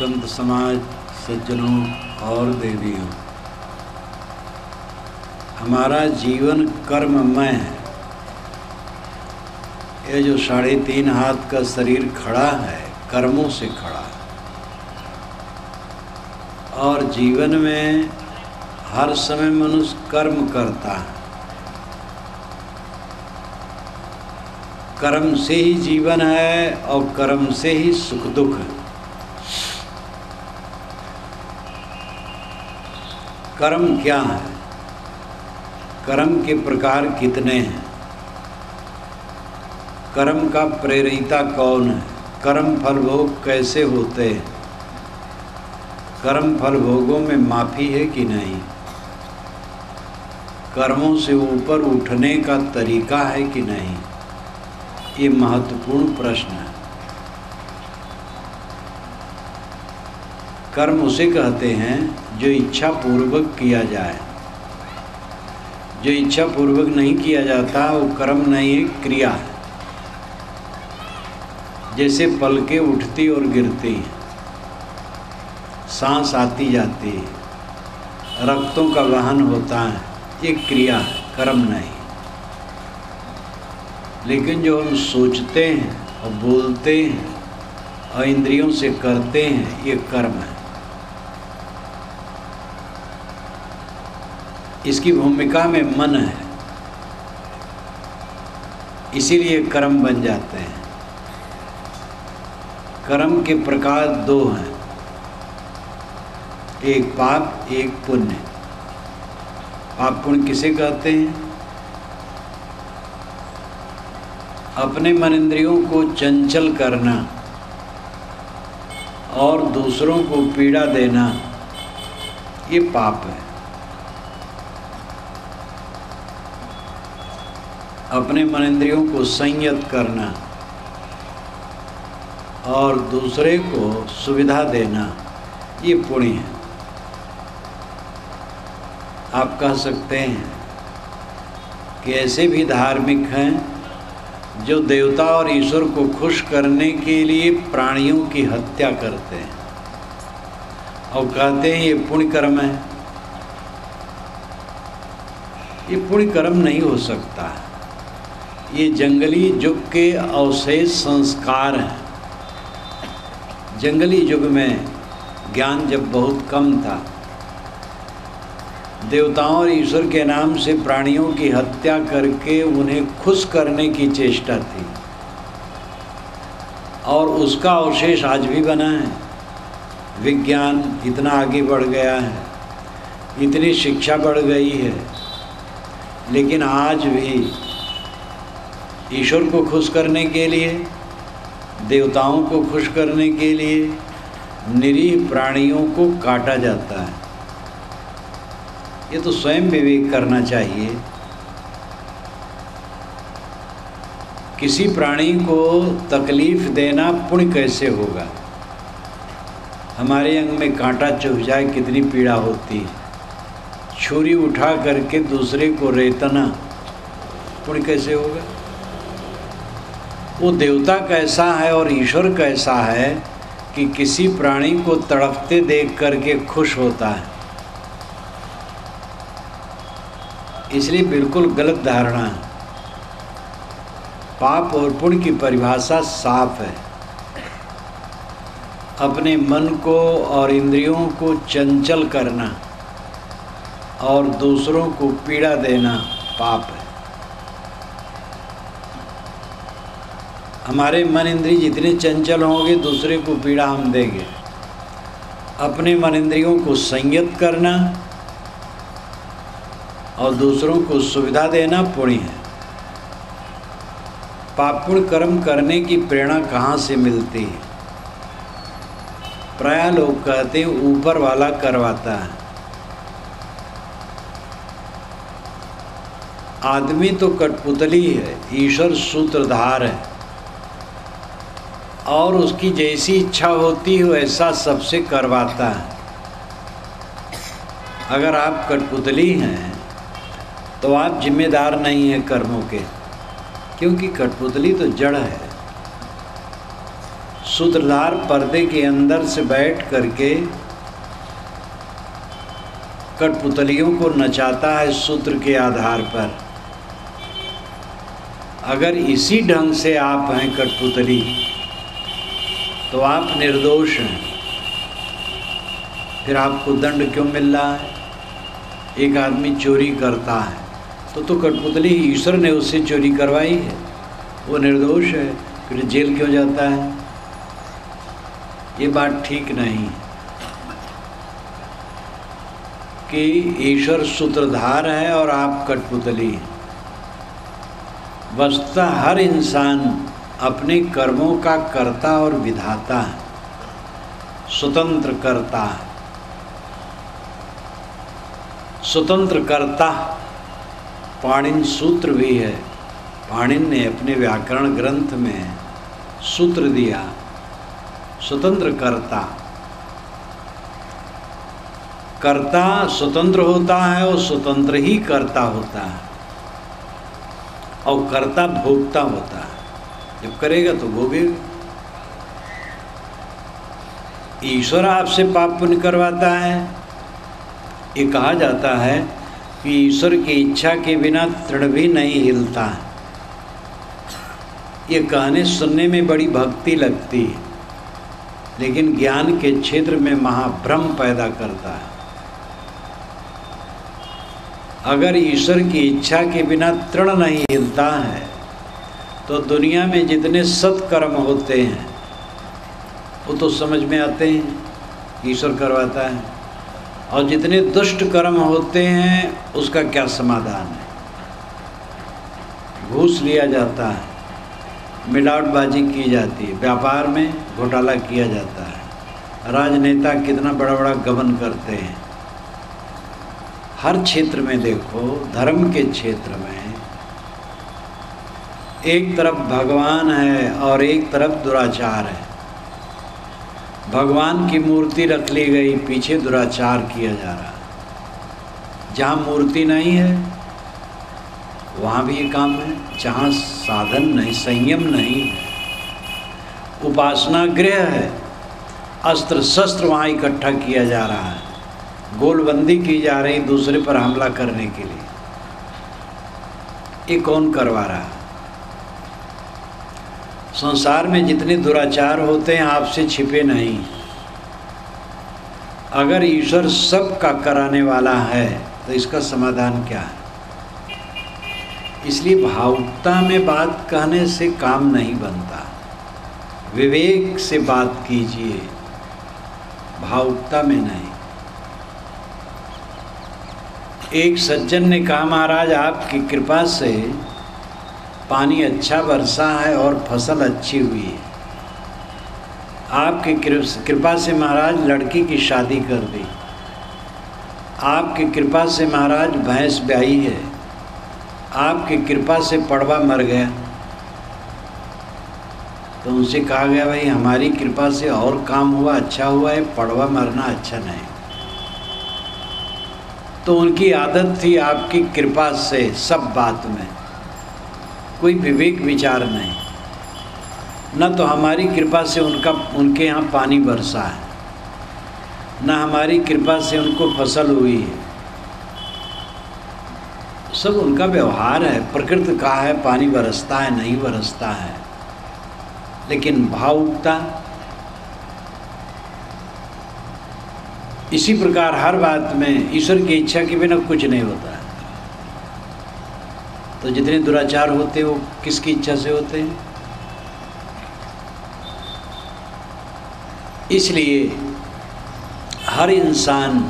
संत समाज, सज्जनों और देवियों, हमारा जीवन कर्ममय है। ये जो 3.5 हाथ का शरीर खड़ा है, कर्मों से खड़ा है। और जीवन में हर समय मनुष्य कर्म करता है। कर्म से ही जीवन है और कर्म से ही सुख दुख है। कर्म क्या है? कर्म के प्रकार कितने हैं? कर्म का प्रेरिता कौन है? कर्म फल भोग कैसे होते हैं? कर्म फल भोगों में माफी है कि नहीं? कर्मों से ऊपर उठने का तरीका है कि नहीं? ये महत्वपूर्ण प्रश्न है। कर्म उसे कहते हैं जो इच्छा पूर्वक किया जाए। जो इच्छा पूर्वक नहीं किया जाता वो कर्म नहीं है, क्रिया है। जैसे पलकें उठती और गिरती हैं, सांस आती जाती है, रक्तों का वहन होता है, ये क्रिया है, कर्म नहीं। लेकिन जो हम सोचते हैं और बोलते हैं और इंद्रियों से करते हैं, ये कर्म है। इसकी भूमिका में मन है, इसीलिए कर्म बन जाते हैं। कर्म के प्रकार 2 हैं, एक पाप, एक पुण्य। पाप पुण्य किसे कहते हैं? अपने मन इंद्रियों को चंचल करना और दूसरों को पीड़ा देना, ये पाप है। अपने मन इंद्रियों को संयत करना और दूसरे को सुविधा देना, ये पुण्य है। आप कह सकते हैं कि ऐसे भी धार्मिक हैं जो देवता और ईश्वर को खुश करने के लिए प्राणियों की हत्या करते हैं और कहते हैं ये पुण्य कर्म है। ये पुण्य कर्म नहीं हो सकता। ये जंगली युग के अवशेष संस्कार हैं। जंगली युग में ज्ञान जब बहुत कम था, देवताओं और ईश्वर के नाम से प्राणियों की हत्या करके उन्हें खुश करने की चेष्टा थी और उसका अवशेष आज भी बना है। विज्ञान इतना आगे बढ़ गया है, इतनी शिक्षा बढ़ गई है, लेकिन आज भी ईश्वर को खुश करने के लिए, देवताओं को खुश करने के लिए निरीह प्राणियों को काटा जाता है। ये तो स्वयं विवेक करना चाहिए। किसी प्राणी को तकलीफ देना पुण्य कैसे होगा? हमारे अंग में कांटा चुभ जाए कितनी पीड़ा होती है। छुरी उठा करके दूसरे को रेतना पुण्य कैसे होगा? वो देवता कैसा है और ईश्वर कैसा है कि किसी प्राणी को तड़पते देख करके खुश होता है। इसलिए बिल्कुल गलत धारणा है। पाप और पुण्य की परिभाषा साफ है। अपने मन को और इंद्रियों को चंचल करना और दूसरों को पीड़ा देना पाप है। हमारे मन इंद्रिय जितने चंचल होंगे, दूसरे को पीड़ा हम देंगे। अपने मन इंद्रियों को संयत करना और दूसरों को सुविधा देना पुण्य है। पाप पुण्य कर्म करने की प्रेरणा कहाँ से मिलती है? प्रायः लोग कहते हैं ऊपर वाला करवाता है। आदमी तो कठपुतली है, ईश्वर सूत्रधार है और उसकी जैसी इच्छा होती है वैसा सबसे करवाता है। अगर आप कठपुतली हैं तो आप जिम्मेदार नहीं हैं कर्मों के, क्योंकि कठपुतली तो जड़ है। सूत्रधार पर्दे के अंदर से बैठ करके कठपुतलियों को नचाता है सूत्र के आधार पर। अगर इसी ढंग से आप हैं कठपुतली तो आप निर्दोष हैं, फिर आपको दंड क्यों मिल रहा है? एक आदमी चोरी करता है तो कठपुतली ईश्वर ने उससे चोरी करवाई है, वो निर्दोष है, फिर जेल क्यों जाता है? ये बात ठीक नहीं कि ईश्वर सूत्रधार है और आप कठपुतली हैं। वस्तुतः हर इंसान अपने कर्मों का कर्ता और विधाता है, स्वतंत्र कर्ता है। स्वतंत्र कर्ता पाणिन सूत्र भी है। पाणिन ने अपने व्याकरण ग्रंथ में सूत्र दिया, स्वतंत्र कर्ता। कर्ता स्वतंत्र होता है और स्वतंत्र ही कर्ता होता है, और कर्ता भोगता होता है। जब करेगा तो भोगेगा। ईश्वर आपसे पाप पुण्य करवाता है। ये कहा जाता है कि ईश्वर की इच्छा के बिना तृण भी नहीं हिलता है। ये कहने सुनने में बड़ी भक्ति लगती है, लेकिन ज्ञान के क्षेत्र में महाभ्रम पैदा करता है। अगर ईश्वर की इच्छा के बिना तृण नहीं हिलता है तो दुनिया में जितने सत्कर्म होते हैं वो तो समझ में आते हैं, ईश्वर करवाता है, और जितने दुष्ट कर्म होते हैं उसका क्या समाधान है? घूस लिया जाता है, मिलावटबाजी की जाती है, व्यापार में घोटाला किया जाता है, राजनेता कितना बड़ा बड़ा गबन करते हैं। हर क्षेत्र में देखो, धर्म के क्षेत्र में एक तरफ भगवान है और एक तरफ दुराचार है। भगवान की मूर्ति रख ली गई, पीछे दुराचार किया जा रहा है। जहाँ मूर्ति नहीं है वहाँ भी ये काम है। जहाँ साधन नहीं, संयम नहीं है, उपासना गृह है, अस्त्र शस्त्र वहाँ इकट्ठा किया जा रहा है, गोलबंदी की जा रही दूसरे पर हमला करने के लिए। ये कौन करवा रहा है? संसार में जितने दुराचार होते हैं आपसे छिपे नहीं। अगर ईश्वर सब का कराने वाला है तो इसका समाधान क्या है? इसलिए भावुकता में बात कहने से काम नहीं बनता। विवेक से बात कीजिए, भावुकता में नहीं। एक सज्जन ने कहा, महाराज आपकी कृपा से पानी अच्छा बरसा है और फसल अच्छी हुई है। आपकी कृपा से महाराज लड़की की शादी कर दी। आपकी कृपा से महाराज भैंस ब्याही है। आपकी कृपा से पड़वा मर गया। तो उनसे कहा गया, भाई हमारी कृपा से और काम हुआ, अच्छा हुआ है, पड़वा मरना अच्छा नहीं। तो उनकी आदत थी आपकी कृपा से सब बात में, कोई विवेक विचार नहीं। न तो हमारी कृपा से उनके यहाँ पानी बरसा है, न हमारी कृपा से उनको फसल हुई है। सब उनका व्यवहार है। प्रकृति का है, पानी बरसता है, नहीं बरसता है। लेकिन भावुकता, इसी प्रकार हर बात में ईश्वर की इच्छा के बिना कुछ नहीं होता है। तो जितने दुराचार होते हैं वो किसकी इच्छा से होते हैं? इसलिए हर इंसान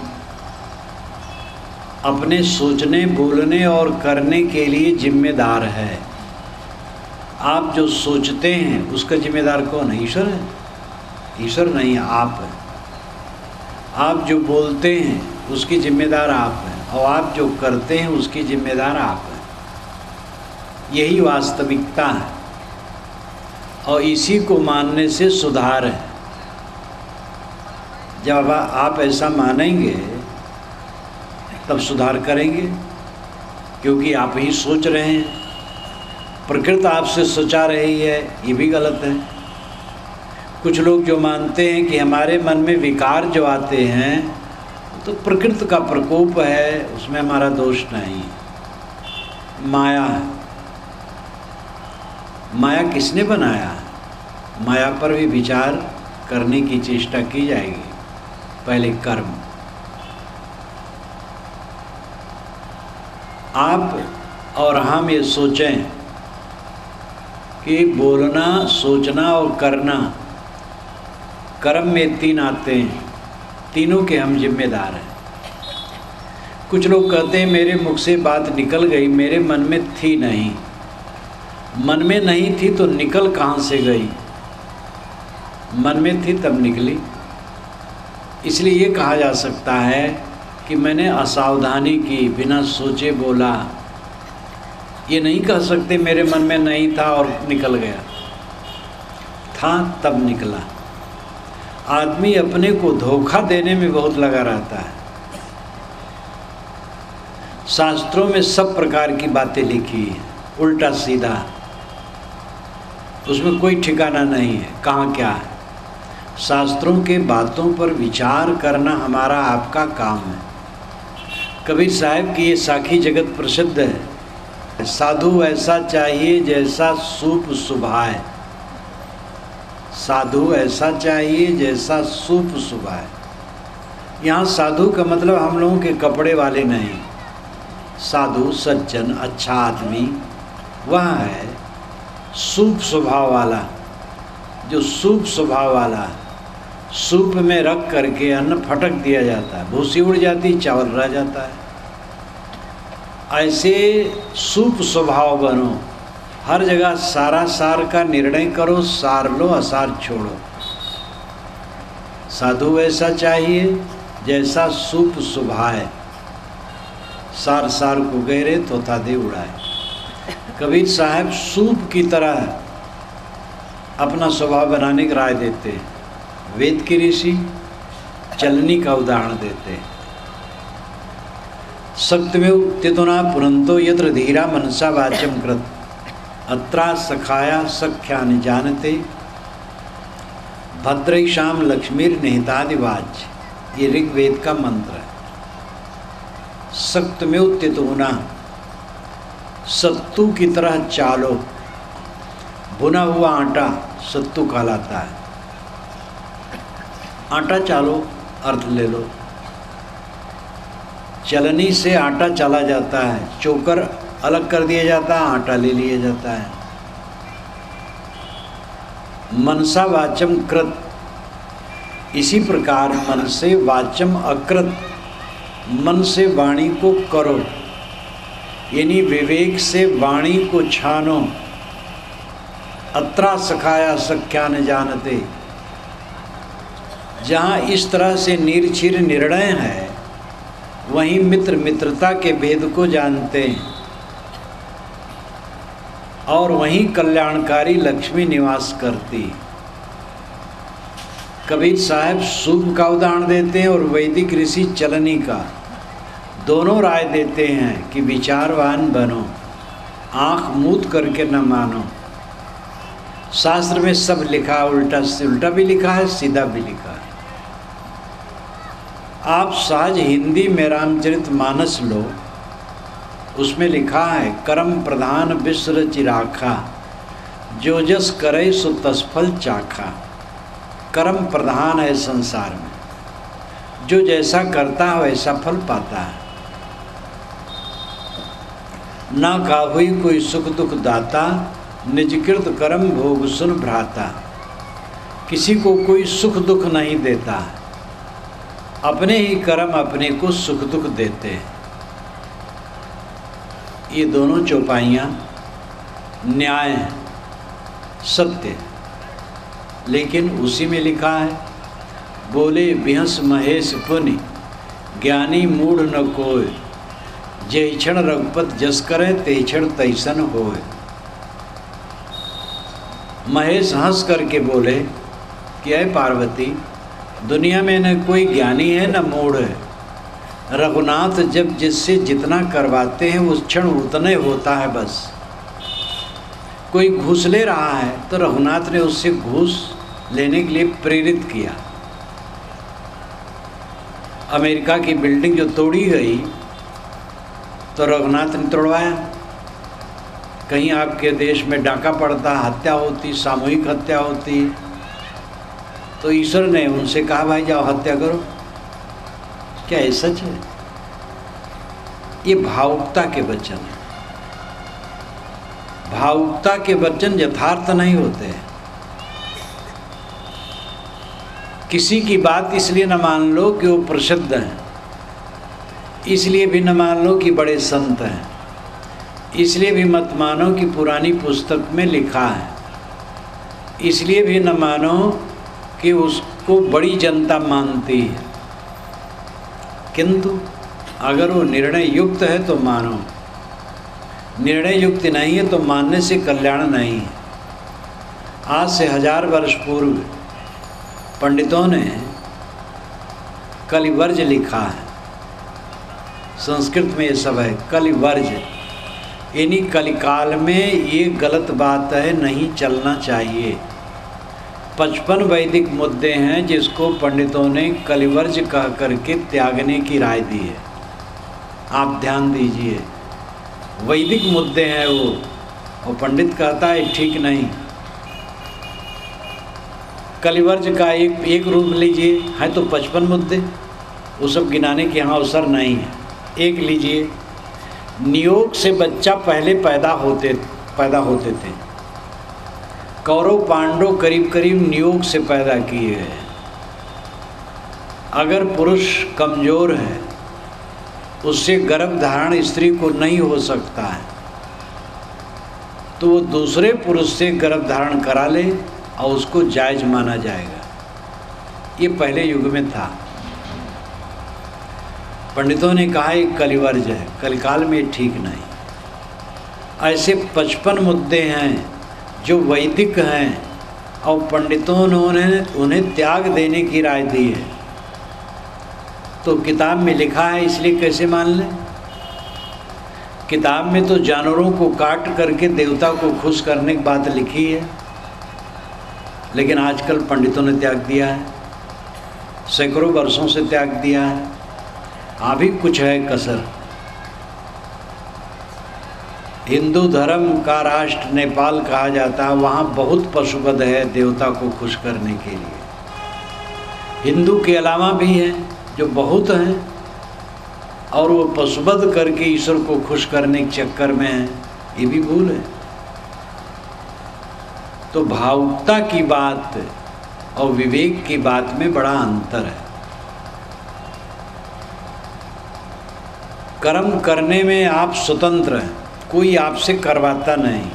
अपने सोचने, बोलने और करने के लिए जिम्मेदार है। आप जो सोचते हैं उसका जिम्मेदार कौन है? ईश्वर है? ईश्वर नहीं, आप है। आप जो बोलते हैं उसकी जिम्मेदार आप हैं, और आप जो करते हैं उसकी जिम्मेदार आप हैं। यही वास्तविकता है, और इसी को मानने से सुधार है। जब आप ऐसा मानेंगे तब सुधार करेंगे, क्योंकि आप ही सोच रहे हैं। प्रकृति आपसे सोचा रही है, ये भी गलत है। कुछ लोग जो मानते हैं कि हमारे मन में विकार जो आते हैं तो प्रकृति का प्रकोप है, उसमें हमारा दोष नहीं है, माया है। माया किसने बनाया? माया पर भी विचार करने की चेष्टा की जाएगी। पहले कर्म। आप और हम ये सोचें कि बोलना, सोचना और करना, कर्म में 3 आते हैं, तीनों के हम जिम्मेदार हैं। कुछ लोग कहते हैं मेरे मुख से बात निकल गई, मेरे मन में थी नहीं। मन में नहीं थी तो निकल कहाँ से गई? मन में थी तब निकली। इसलिए ये कहा जा सकता है कि मैंने असावधानी की, बिना सोचे बोला। ये नहीं कह सकते मेरे मन में नहीं था और निकल गया, था तब निकला। आदमी अपने को धोखा देने में बहुत लगा रहता है। शास्त्रों में सब प्रकार की बातें लिखी हैं, उल्टा सीधा, उसमें कोई ठिकाना नहीं है कहाँ क्या है। शास्त्रों के बातों पर विचार करना हमारा आपका काम है। कबीर साहब की ये साखी जगत प्रसिद्ध है, साधु ऐसा चाहिए जैसा सूप सुभाए। साधु ऐसा चाहिए जैसा सूप सुभाए। यहाँ साधु का मतलब हम लोगों के कपड़े वाले नहीं। साधु सज्जन अच्छा आदमी वह है सूप स्वभाव वाला, जो सूप स्वभाव वाला। सूप में रख करके अन्न फटक दिया जाता है, भूसी उड़ जाती, चावल रह जाता है। ऐसे सूप स्वभाव बनो। हर जगह सारा सार का निर्णय करो, सार लो असार छोड़ो। साधु ऐसा चाहिए जैसा सूप सुभाए, सार सार को गहरे तोता दे उड़ाए। कबीर साहब सूप की तरह अपना स्वभाव बनाने की राय देते हैं। वेद के ऋषि चलनी का उदाहरण देते हैं। सत्यमेव तितुना पुरंतो यत्र धीरा मनसा वाचम कृत अत्रा सखाया सख्यानि जानते भद्रैषाम लक्ष्मीर निहितादिवाच। ये ऋग्वेद का मंत्र है। सत्यमेव तितुना, सत्तू की तरह चालो। भुना हुआ आटा सत्तू कहलाता है। आटा चालो अर्थ ले लो। चलनी से आटा चला जाता है, चोकर अलग कर दिया जाता है, आटा ले लिया जाता है। मनसा वाचम कृत, इसी प्रकार मन से वाचम अकृत, मन से वाणी को करो, यानी विवेक से वाणी को छानो। अत्रा सखाया सख्या न जानते, जहाँ इस तरह से निर्छिर निर्णय है वहीं मित्र मित्रता के भेद को जानते हैं और वहीं कल्याणकारी लक्ष्मी निवास करती। कबीर साहब सूप का उदाहरण देते हैं और वैदिक ऋषि चलनी का। दोनों राय देते हैं कि विचारवान बनो, आँख मूंद करके न मानो। शास्त्र में सब लिखा, उल्टा से उल्टा भी लिखा है, सीधा भी लिखा है। आप सहज हिंदी में रामचरितमानस लो, उसमें लिखा है कर्म प्रधान विश्र चिराखा, जो जस करे सो तसफल चाखा। कर्म प्रधान है संसार में, जो जैसा करता है वैसा फल पाता है। ना काहुई कोई सुख दुख दाता, निजकृत कर्म भोग सुन भ्राता। किसी को कोई सुख दुख नहीं देता, अपने ही कर्म अपने को सुख दुख देते हैं। ये दोनों चौपाइयाँ न्याय हैं, सत्य। लेकिन उसी में लिखा है बोले बिहस महेश पुनि, ज्ञानी मूढ़ न कोय। जय क्षण रघुपत जस करे, ते क्षण तैसन होय। महेश हंस करके बोले कि अय पार्वती, दुनिया में न कोई ज्ञानी है न मूढ़ है। रघुनाथ जब जिससे जितना करवाते हैं उस क्षण उतने होता है बस। कोई घूस ले रहा है तो रघुनाथ ने उससे घूस लेने के लिए प्रेरित किया। अमेरिका की बिल्डिंग जो तोड़ी गई तो रघुनाथ ने तोड़वाया। कहीं आपके देश में डाका पड़ता, हत्या होती, सामूहिक हत्या होती, तो ईश्वर ने उनसे कहा भाई जाओ हत्या करो। क्या ये सच है? ये भावुकता के वचन है। भावुकता के वचन यथार्थ नहीं होते हैं। किसी की बात इसलिए न मान लो कि वो प्रसिद्ध हैं, इसलिए भी न मान लो कि बड़े संत हैं, इसलिए भी मत मानो कि पुरानी पुस्तक में लिखा है, इसलिए भी न मानो कि उसको बड़ी जनता मानती है। किंतु अगर वो निर्णय युक्त है तो मानो, निर्णय युक्त नहीं है तो मानने से कल्याण नहीं है। आज से 1000 वर्ष पूर्व पंडितों ने कलिवर्ज लिखा है, संस्कृत में ये सब है कलिवर्ज। इन्हीं कलिकाल में ये गलत बात है, नहीं चलना चाहिए। 55 वैदिक मुद्दे हैं जिसको पंडितों ने कलिवर्ज कह करके त्यागने की राय दी है। आप ध्यान दीजिए, वैदिक मुद्दे हैं वो, और पंडित कहता है ठीक नहीं। कलिवर्ज का एक रूप लीजिए, है तो 55 मुद्दे, वो सब गिनाने के यहाँ अवसर नहीं है। एक लीजिए, नियोग से बच्चा पहले पैदा होते थे। कौरव पांडव करीब करीब नियोग से पैदा किए गए। अगर पुरुष कमज़ोर है, उससे गर्भ धारण स्त्री को नहीं हो सकता है, तो वो दूसरे पुरुष से गर्भ धारण करा ले और उसको जायज़ माना जाएगा। ये पहले युग में था। पंडितों ने कहा ये कलिवर्ज है, कलिकाल में ठीक नहीं। ऐसे 55 मुद्दे हैं जो वैदिक हैं और पंडितों ने उन्हें त्याग देने की राय दी है। तो किताब में लिखा है इसलिए कैसे मान लें? किताब में तो जानवरों को काट करके देवता को खुश करने की बात लिखी है, लेकिन आजकल पंडितों ने त्याग दिया है, सैकड़ों वर्षों से त्याग दिया है। अभी कुछ है कसर। हिंदू धर्म का राष्ट्र नेपाल कहा जाता है, वहाँ बहुत पशुवध है देवता को खुश करने के लिए। हिंदू के अलावा भी हैं जो बहुत हैं, और वो पशुवध करके ईश्वर को खुश करने के चक्कर में हैं, ये भी भूल है। तो भावुकता की बात और विवेक की बात में बड़ा अंतर है। कर्म करने में आप स्वतंत्र हैं, कोई आपसे करवाता नहीं।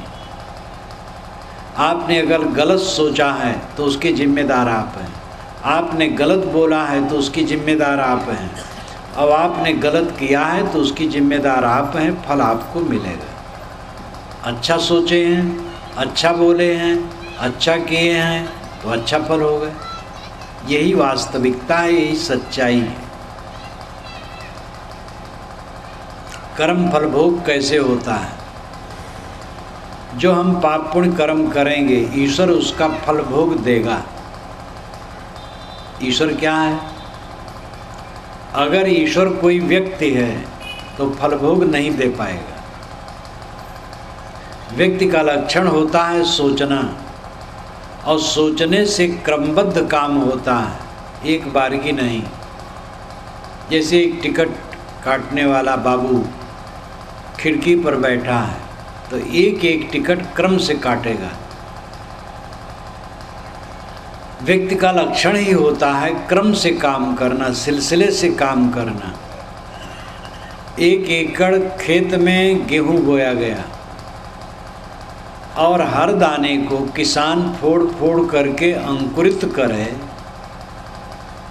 आपने अगर गलत सोचा है तो उसके जिम्मेदार आप हैं, आपने गलत बोला है तो उसकी जिम्मेदार आप हैं, और आपने गलत किया है तो उसकी जिम्मेदार आप हैं। फल आपको मिलेगा। अच्छा सोचे हैं, अच्छा बोले हैं, अच्छा किए हैं तो अच्छा फल होगा। यही वास्तविकता है, यही सच्चाई है। कर्म फल भोग कैसे होता है? जो हम पाप पुण्य कर्म करेंगे, ईश्वर उसका फल भोग देगा। ईश्वर क्या है? अगर ईश्वर कोई व्यक्ति है तो फल भोग नहीं दे पाएगा। व्यक्ति का लक्षण होता है सोचना, और सोचने से क्रमबद्ध काम होता है, एक बारगी नहीं। जैसे एक टिकट काटने वाला बाबू खिड़की पर बैठा है तो एक एक टिकट क्रम से काटेगा। व्यक्ति का लक्षण ही होता है क्रम से काम करना, सिलसिले से काम करना। 1 एकड़ खेत में गेहूं बोया गया और हर दाने को किसान फोड़ फोड़ करके अंकुरित करे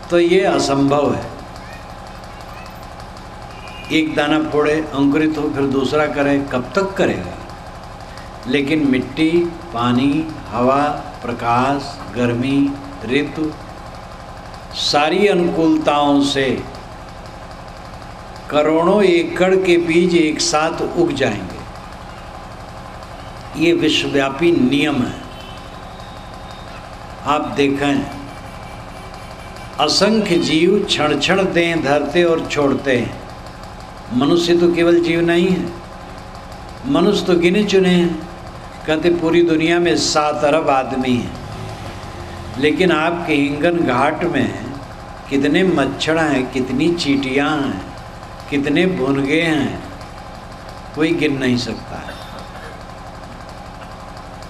तो ये असंभव है। एक दाना फोड़े अंकुरित हो, फिर दूसरा करे, कब तक करेगा? लेकिन मिट्टी, पानी, हवा, प्रकाश, गर्मी, ऋतु, सारी अनुकूलताओं से करोड़ों एकड़ के बीज एक साथ उग जाएंगे। ये विश्वव्यापी नियम है। आप देखें, असंख्य जीव क्षण क्षण दें धरते और छोड़ते हैं। मनुष्य तो केवल जीव नहीं है, मनुष्य तो गिने चुने हैं। कहते पूरी दुनिया में 7 अरब आदमी हैं, लेकिन आपके हिंगन घाट में कितने मच्छर हैं, कितनी चींटियाँ हैं, कितने भुनगे हैं, कोई गिन नहीं सकता है।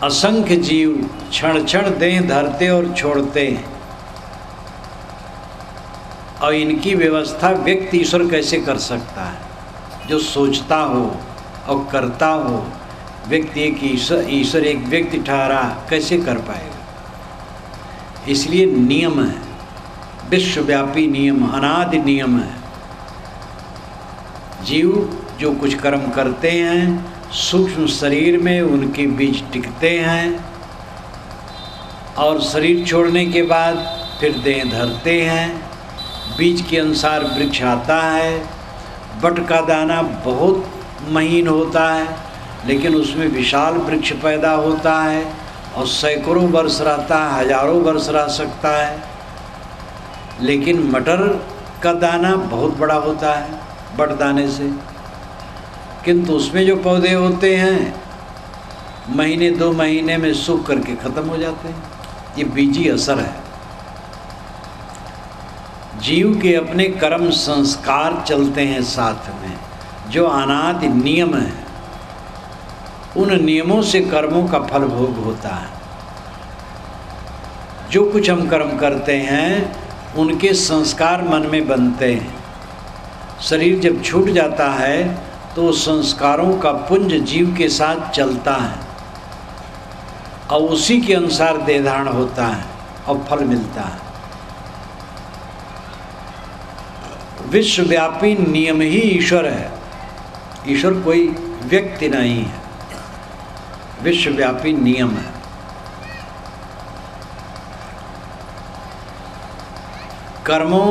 असंख्य जीव क्षण क्षण दें धरते और छोड़ते हैं, और इनकी व्यवस्था व्यक्ति ईश्वर कैसे कर सकता है? जो सोचता हो और करता हो, व्यक्ति एक ईश्वर एक व्यक्ति ठहरा कैसे कर पाएगा? इसलिए नियम है, विश्वव्यापी नियम, अनादि नियम है। जीव जो कुछ कर्म करते हैं सूक्ष्म शरीर में उनके बीज टिकते हैं, और शरीर छोड़ने के बाद फिर देह धरते हैं। बीज के अनुसार वृक्ष आता है। बट का दाना बहुत महीन होता है, लेकिन उसमें विशाल वृक्ष पैदा होता है, और सैकड़ों वर्ष रहता है, हजारों वर्ष रह सकता है। लेकिन मटर का दाना बहुत बड़ा होता है बट दाने से, किंतु उसमें जो पौधे होते हैं महीने 2 महीने में सूख करके ख़त्म हो जाते हैं। ये बीजी असर है। जीव के अपने कर्म संस्कार चलते हैं साथ में, जो अनादि नियम है। उन नियमों से कर्मों का फल भोग होता है। जो कुछ हम कर्म करते हैं उनके संस्कार मन में बनते हैं। शरीर जब छूट जाता है तो संस्कारों का पुंज जीव के साथ चलता है, और उसी के अनुसार देह धारण होता है और फल मिलता है। विश्वव्यापी नियम ही ईश्वर है। ईश्वर कोई व्यक्ति नहीं है, विश्वव्यापी नियम है। कर्मों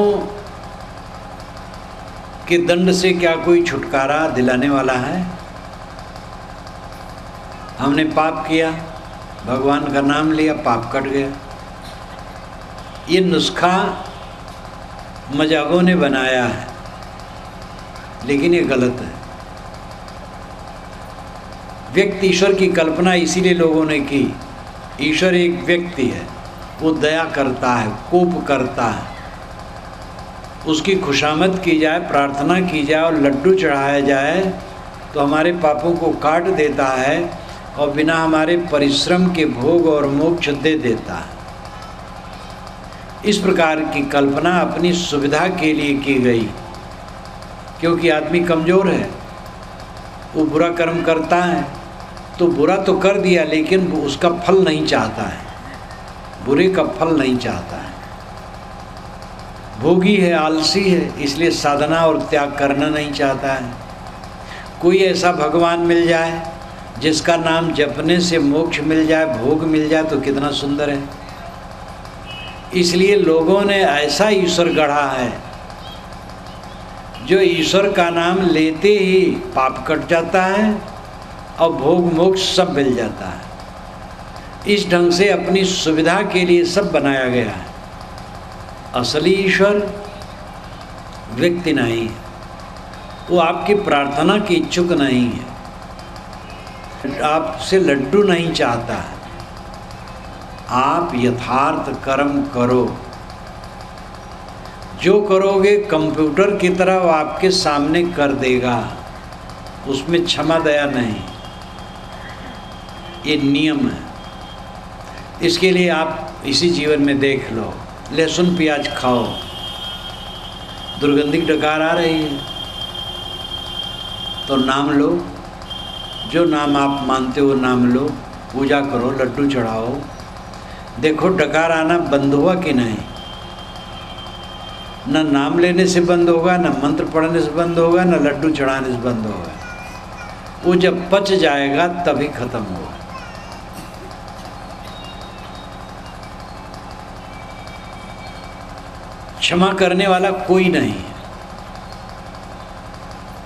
के दंड से क्या कोई छुटकारा दिलाने वाला है? हमने पाप किया, भगवान का नाम लिया, पाप कट गया। ये नुस्खा मजाकों ने बनाया है, लेकिन ये गलत है। व्यक्ति ईश्वर की कल्पना इसीलिए लोगों ने की। ईश्वर एक व्यक्ति है, वो दया करता है, कोप करता है। उसकी खुशामद की जाए, प्रार्थना की जाए और लड्डू चढ़ाया जाए तो हमारे पापों को काट देता है, और बिना हमारे परिश्रम के भोग और मोक्ष दे देता है। इस प्रकार की कल्पना अपनी सुविधा के लिए की गई, क्योंकि आदमी कमज़ोर है। वो बुरा कर्म करता है तो बुरा तो कर दिया, लेकिन उसका फल नहीं चाहता है, बुरे का फल नहीं चाहता है। भोगी है, आलसी है, इसलिए साधना और त्याग करना नहीं चाहता है। कोई ऐसा भगवान मिल जाए जिसका नाम जपने से मोक्ष मिल जाए, भोग मिल जाए, तो कितना सुंदर है। इसलिए लोगों ने ऐसा ईश्वर गढ़ा है जो ईश्वर का नाम लेते ही पाप कट जाता है और भोग मोक्ष सब मिल जाता है। इस ढंग से अपनी सुविधा के लिए सब बनाया गया है। असली ईश्वर व्यक्ति नहीं है, वो आपकी प्रार्थना की इच्छुक नहीं है, आपसे लड्डू नहीं चाहता है। आप यथार्थ कर्म करो। जो करोगे कंप्यूटर की तरह वो आपके सामने कर देगा, उसमें क्षमा दया नहीं। ये नियम है। इसके लिए आप इसी जीवन में देख लो, लहसुन प्याज खाओ, दुर्गंधिक डकार आ रही है तो नाम लो, जो नाम आप मानते हो नाम लो, पूजा करो, लड्डू चढ़ाओ। देखो डकार आना बंद हुआ कि नहीं। न नाम लेने से बंद होगा, न मंत्र पढ़ने से बंद होगा, न लड्डू चढ़ाने से बंद होगा। वो जब पच जाएगा तभी खत्म होगा। क्षमा करने वाला कोई नहीं है।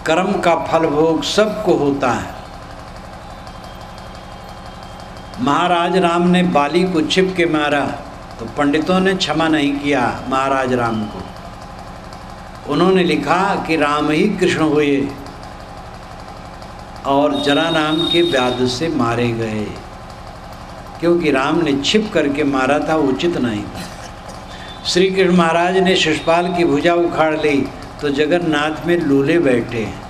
कर्म का फल भोग सबको होता है। महाराज राम ने बाली को छिप के मारा, तो पंडितों ने क्षमा नहीं किया महाराज राम को। उन्होंने लिखा कि राम ही कृष्ण हुए और जरा नाम के व्याध से मारे गए, क्योंकि राम ने छिप करके मारा था, उचित नहीं था। श्री कृष्ण महाराज ने शिशुपाल की भुजा उखाड़ ली तो जगन्नाथ में लूले बैठे हैं।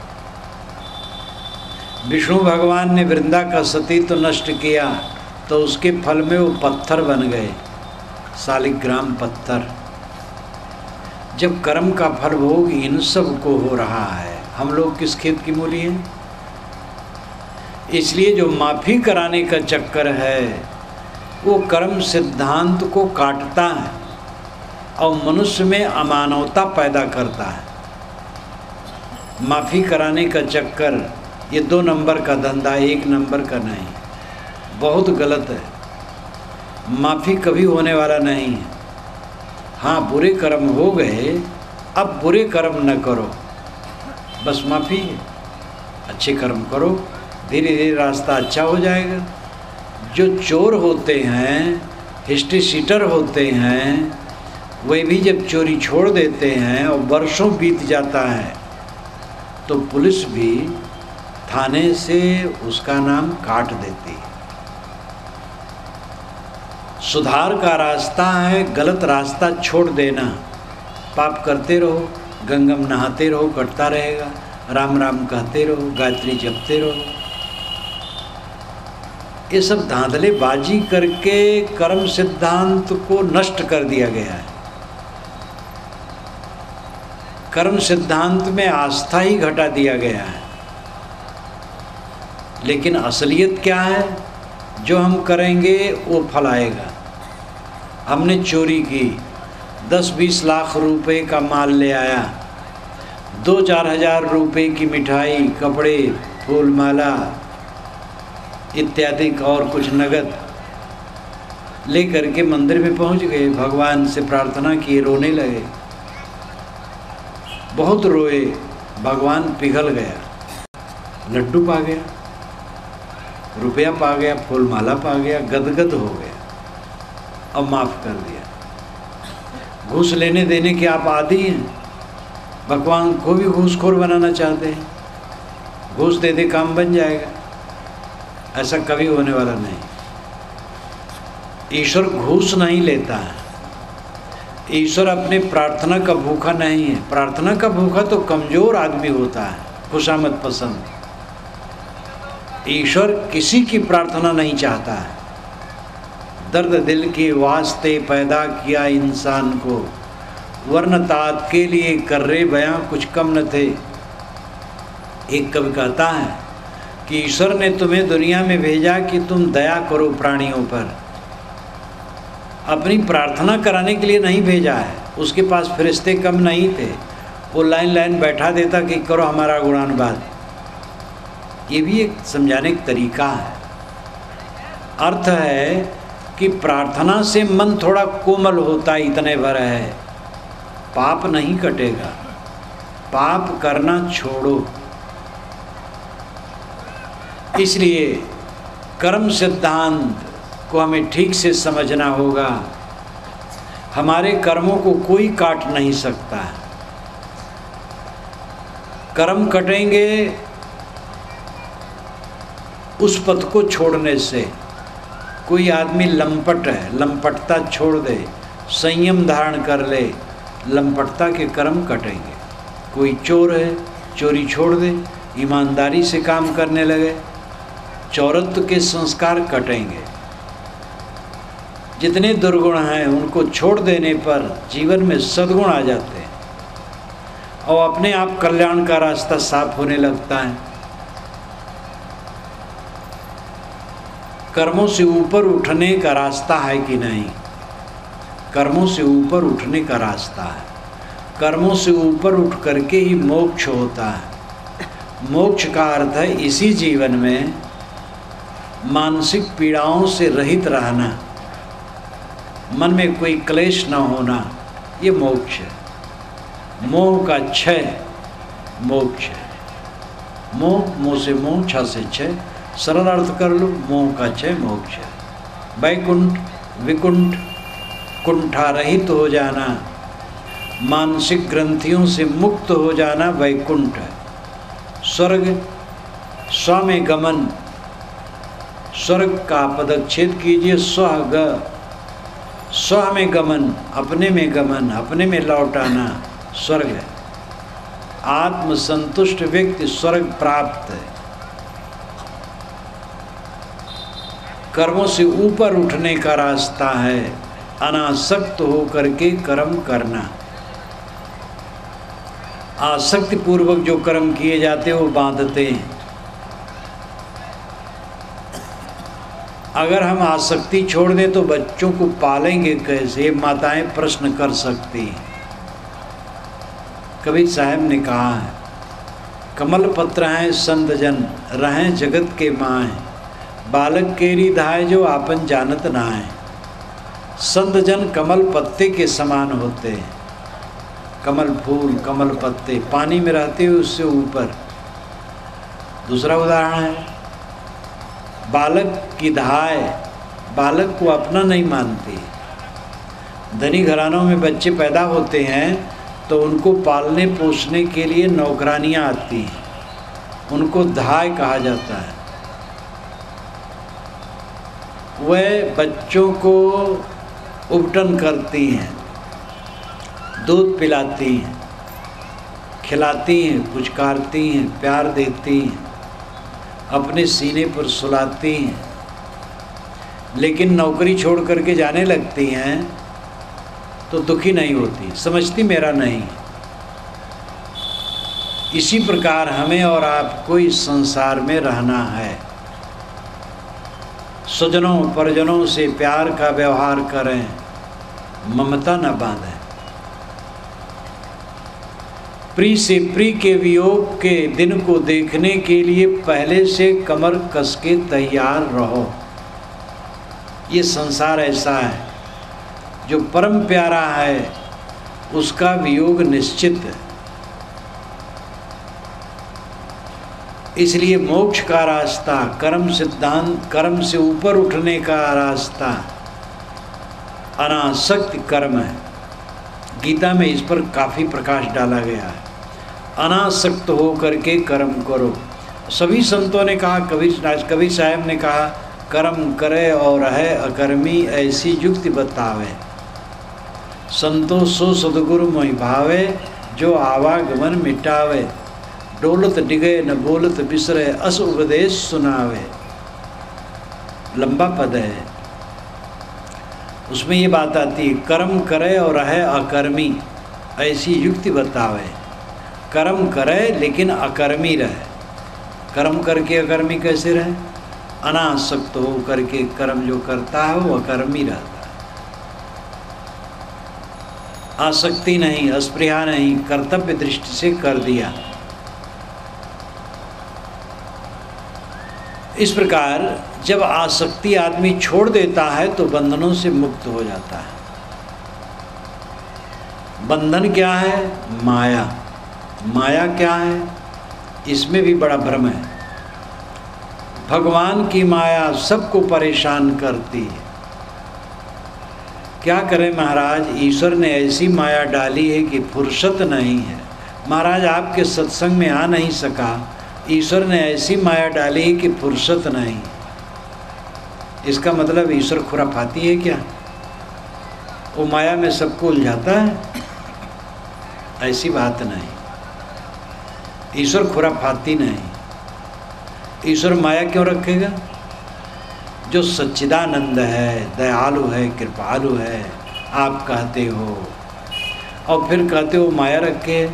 विष्णु भगवान ने वृंदा का सतीत्व नष्ट किया तो उसके फल में वो पत्थर बन गए, शालिग्राम पत्थर। जब कर्म का फल भोग इन सब को हो रहा है, हम लोग किस खेत की मूली हैं? इसलिए जो माफ़ी कराने का चक्कर है वो कर्म सिद्धांत को काटता है और मनुष्य में अमानवता पैदा करता है। माफ़ी कराने का चक्कर ये 2 नंबर का धंधा, 1 नंबर का नहीं, बहुत गलत है। माफ़ी कभी होने वाला नहीं है। हाँ, बुरे कर्म हो गए, अब बुरे कर्म न करो, बस माफ़ी है। अच्छे कर्म करो, धीरे धीरे रास्ता अच्छा हो जाएगा। जो चोर होते हैं, हिस्ट्री सीटर होते हैं, वे भी जब चोरी छोड़ देते हैं और वर्षों बीत जाता है तो पुलिस भी थाने से उसका नाम काट देती है। सुधार का रास्ता है गलत रास्ता छोड़ देना। पाप करते रहो, गंगम नहाते रहो, कटता रहेगा। राम राम कहते रहो, गायत्री जपते रहो। ये सब धांधलेबाजी करके कर्म सिद्धांत को नष्ट कर दिया गया है। कर्म सिद्धांत में आस्था ही घटा दिया गया है। लेकिन असलियत क्या है? जो हम करेंगे वो फल आएगा। हमने चोरी की, 10-20 लाख रुपए का माल ले आया, 2-4 हज़ार रुपए की मिठाई, कपड़े, फूल माला इत्यादि और कुछ नगद ले करके मंदिर में पहुंच गए। भगवान से प्रार्थना किए, रोने लगे, बहुत रोए। भगवान पिघल गया, लड्डू पा गया, रुपया पा गया, फूल माला पा गया, गदगद हो गया और माफ़ कर दिया। घूस लेने देने के आप आदी हैं, भगवान को भी घूसखोर बनाना चाहते हैं। घूस दे दे काम बन जाएगा, ऐसा कभी होने वाला नहीं। ईश्वर घूस नहीं लेता है। ईश्वर अपने प्रार्थना का भूखा नहीं है। प्रार्थना का भूखा तो कमज़ोर आदमी होता है, खुशामद पसंद। ईश्वर किसी की प्रार्थना नहीं चाहता है। दर्द दिल के वास्ते पैदा किया इंसान को, वरन तात के लिए कर्रे बयां कुछ कम न थे। एक कवि कहता है कि ईश्वर ने तुम्हें दुनिया में भेजा कि तुम दया करो प्राणियों पर, अपनी प्रार्थना कराने के लिए नहीं भेजा है। उसके पास फरिश्ते कम नहीं थे, वो लाइन लाइन बैठा देता कि करो हमारा गुणानुवाद। ये भी एक समझाने का तरीका है। अर्थ है कि प्रार्थना से मन थोड़ा कोमल होता है, इतने भर है। पाप नहीं कटेगा, पाप करना छोड़ो। इसलिए कर्म सिद्धांत को हमें ठीक से समझना होगा। हमारे कर्मों को कोई काट नहीं सकता। कर्म कटेंगे उस पथ को छोड़ने से। कोई आदमी लंपट है, लंपटता छोड़ दे, संयम धारण कर ले, लंपटता के कर्म कटेंगे। कोई चोर है, चोरी छोड़ दे, ईमानदारी से काम करने लगे, चौरत्व के संस्कार कटेंगे। जितने दुर्गुण हैं उनको छोड़ देने पर जीवन में सद्गुण आ जाते हैं और अपने आप कल्याण का रास्ता साफ होने लगता है। कर्मों से ऊपर उठने का रास्ता है कि नहीं? कर्मों से ऊपर उठने का रास्ता है। कर्मों से ऊपर उठ करके ही मोक्ष होता है। मोक्ष का अर्थ है इसी जीवन में मानसिक पीड़ाओं से रहित रहना, मन में कोई क्लेश न होना, ये मोक्ष है। मोह का क्षय मोक्ष है। मोह से मोह, छा से क्षय, सरल अर्थ कर लो, मोह का क्षय मोक्ष है। वैकुंठ, विकुंठ, कुंठारहित हो जाना, मानसिक ग्रंथियों से मुक्त हो जाना वैकुंठ है। स्वर्ग स्व में गमन, स्वर्ग का पदच्छेद कीजिए। स्व में गमन, अपने में गमन, अपने में लौट आना स्वर्ग है। आत्मसंतुष्ट व्यक्ति स्वर्ग प्राप्त है। कर्मों से ऊपर उठने का रास्ता है अनासक्त होकर के कर्म करना। आसक्ति पूर्वक जो कर्म किए जाते वो बांधते हैं। अगर हम आसक्ति छोड़ दें तो बच्चों को पालेंगे कैसे, माताएं प्रश्न कर सकती हैं। कबीर साहब ने कहा है, कमल पत्र हैं संत जन, रहें जगत के माएँ, बालक केरी धाय जो आपन जानत ना है। संत जन कमल पत्ते के समान होते हैं। कमल फूल, कमल पत्ते पानी में रहते हुए उससे ऊपर। दूसरा उदाहरण है बालक की धाय, बालक को अपना नहीं मानती। धनी घरानों में बच्चे पैदा होते हैं तो उनको पालने पोसने के लिए नौकरानियां आती हैं, उनको धाय कहा जाता है। वह बच्चों को उपटन करती हैं, दूध पिलाती हैं, खिलाती हैं, पुचकारती हैं, प्यार देती हैं, अपने सीने पर सुलाती हैं। लेकिन नौकरी छोड़ करके जाने लगती हैं तो दुखी नहीं होती, समझती मेरा नहीं। इसी प्रकार हमें और आपको इस संसार में रहना है। स्वजनों परिजनों से प्यार का व्यवहार करें, ममता न बांधें। प्रिय से प्रिय के वियोग के दिन को देखने के लिए पहले से कमर कस के तैयार रहो। ये संसार ऐसा है, जो परम प्यारा है उसका वियोग निश्चित है। इसलिए मोक्ष का रास्ता, कर्म सिद्धांत, कर्म से ऊपर उठने का रास्ता अनासक्त कर्म है। गीता में इस पर काफ़ी प्रकाश डाला गया है। अनासक्त हो करके कर्म करो। सभी संतों ने कहा, कबीर साहब ने कहा, कर्म करे और है अकर्मी ऐसी युक्ति बतावे। संतो सो सदगुरु मोहि भावे, जो आवागमन मिटावे। डोलत डिगे न बोलत बिसरे, अस उपदेश सुनावे। लंबा पद है, उसमें ये बात आती है, कर्म करे और है अकर्मी ऐसी युक्ति बतावे। कर्म करे लेकिन अकर्मी रहे। कर्म करके अकर्मी कैसे रहे? अनासक्त हो करके कर्म जो करता है वो अकर्मी रहता है। आसक्ति नहीं, अस्पृहा नहीं, कर्तव्य दृष्टि से कर दिया। इस प्रकार जब आसक्ति आदमी छोड़ देता है तो बंधनों से मुक्त हो जाता है। बंधन क्या है? माया। माया क्या है? इसमें भी बड़ा भ्रम है। भगवान की माया सबको परेशान करती है। क्या करें महाराज, ईश्वर ने ऐसी माया डाली है कि फुर्सत नहीं है। महाराज आपके सत्संग में आ नहीं सका, ईश्वर ने ऐसी माया डाली है कि फुर्सत नहीं। इसका मतलब ईश्वर खुराफाती है क्या? वो माया में सबको उलझाता है? ऐसी बात नहीं। ईश्वर खुराफाती नहीं। ईश्वर माया क्यों रखेगा? जो सच्चिदानंद है, दयालु है, कृपालु है, आप कहते हो और फिर कहते हो माया रखे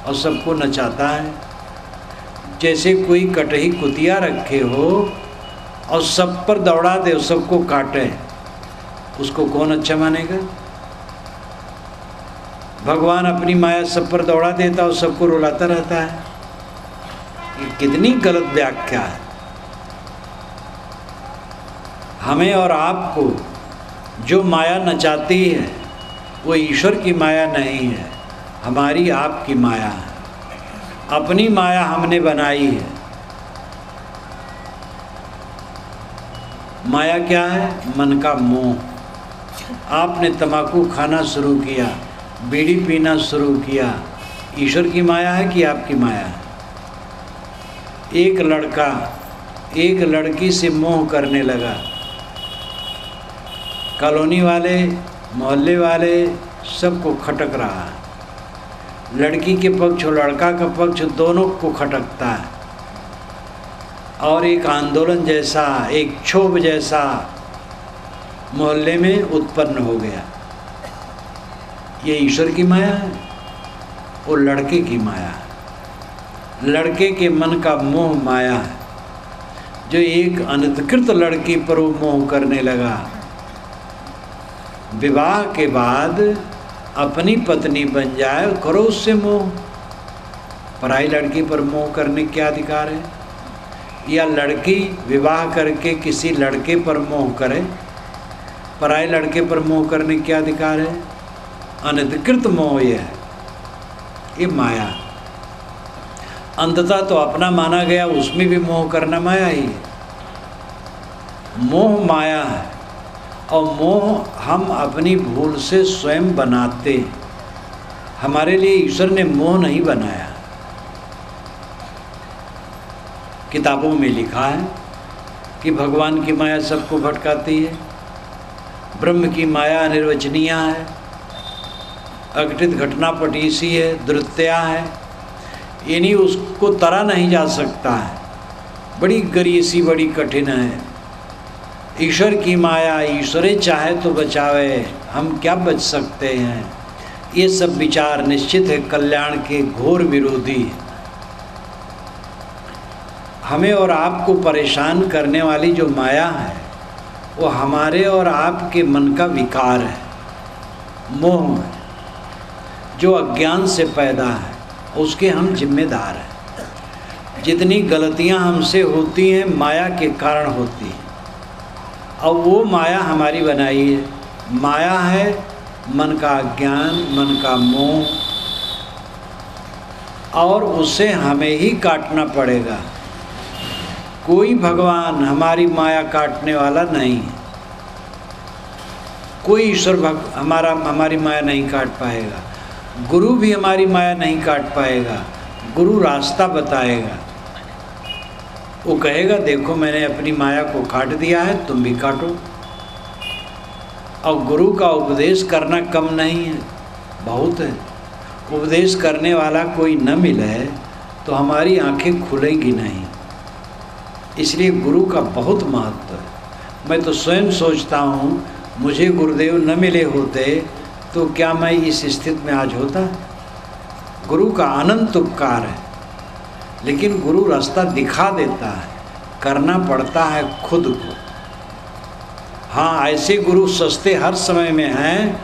और सबको नचाता है। जैसे कोई कटही कुतिया रखे हो और सब पर दौड़ा दे, सबको काटे, उसको कौन अच्छा मानेगा? भगवान अपनी माया सब पर दौड़ा देता और सबको रुलाता रहता है। ये कितनी गलत व्याख्या है। हमें और आपको जो माया नचाती है वो ईश्वर की माया नहीं है, हमारी आपकी माया है। अपनी माया हमने बनाई है। माया क्या है? मन का मोह। आपने तम्बाकू खाना शुरू किया, बीड़ी पीना शुरू किया, ईश्वर की माया है कि आपकी माया है? एक लड़का एक लड़की से मोह करने लगा, कॉलोनी वाले मोहल्ले वाले सबको खटक रहा है, लड़की के पक्ष और लड़का का पक्ष दोनों को खटकता है, और एक आंदोलन जैसा, एक क्षोभ जैसा मोहल्ले में उत्पन्न हो गया। ये ईश्वर की माया है और लड़के की माया है। लड़के के मन का मोह माया है, जो एक अनधिकृत लड़की पर वो मोह करने लगा। विवाह के बाद अपनी पत्नी बन जाए, करो उससे मोह। पराई लड़की पर मोह करने क्या अधिकार है? या लड़की विवाह करके किसी लड़के पर मोह करे, पराए लड़के पर मोह करने क्या अधिकार है? अनधिकृत मोह ये है, ये माया। अंततः तो अपना माना गया, उसमें भी मोह करना माया ही है। मोह माया है, और मोह हम अपनी भूल से स्वयं बनाते। हमारे लिए ईश्वर ने मोह नहीं बनाया। किताबों में लिखा है कि भगवान की माया सबको भटकाती है, ब्रह्म की माया अनिर्वचनीय है, अघटित घटना पटीसी है, द्रुत्या है, यानी उसको तरा नहीं जा सकता है, बड़ी गरीसी, बड़ी कठिन है। ईश्वर की माया, ईश्वरे चाहे तो बचावे, हम क्या बच सकते हैं? ये सब विचार निश्चित है कल्याण के घोर विरोधी है। हमें और आपको परेशान करने वाली जो माया है, वो हमारे और आपके मन का विकार है, मोह है, जो अज्ञान से पैदा है, उसके हम जिम्मेदार हैं। जितनी गलतियां हमसे होती हैं माया के कारण होती हैं, और वो माया हमारी बनाई है। माया है मन का अज्ञान, मन का मोह, और उसे हमें ही काटना पड़ेगा। कोई भगवान हमारी माया काटने वाला नहीं है, कोई ईश्वर हमारी माया नहीं काट पाएगा, गुरु भी हमारी माया नहीं काट पाएगा। गुरु रास्ता बताएगा, वो कहेगा देखो मैंने अपनी माया को काट दिया है, तुम भी काटो। और गुरु का उपदेश करना कम नहीं है, बहुत है। उपदेश करने वाला कोई न मिले तो हमारी आंखें खुलेंगी नहीं। इसलिए गुरु का बहुत महत्व है। मैं तो स्वयं सोचता हूँ, मुझे गुरुदेव न मिले होते तो क्या मैं इस स्थिति में आज होता? गुरु का अनंत उपकार है, लेकिन गुरु रास्ता दिखा देता है, करना पड़ता है खुद को। हाँ, ऐसे गुरु सस्ते हर समय में हैं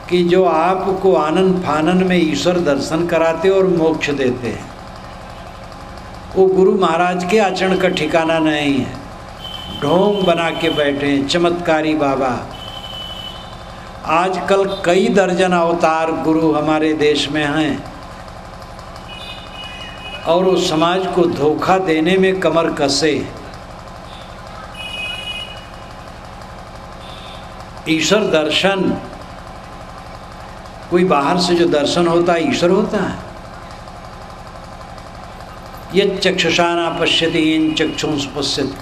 कि जो आपको आनंद फानन में ईश्वर दर्शन कराते और मोक्ष देते हैं। वो गुरु महाराज के आचरण का ठिकाना नहीं है। ढोंग बना के बैठे हैं चमत्कारी बाबा। आजकल कई दर्जन अवतार गुरु हमारे देश में हैं, और उस समाज को धोखा देने में कमर कसे। ईश्वर दर्शन, कोई बाहर से जो दर्शन होता है ईश्वर होता है? यत् चक्षुषा पश्यति येन चक्षुंस पश्यति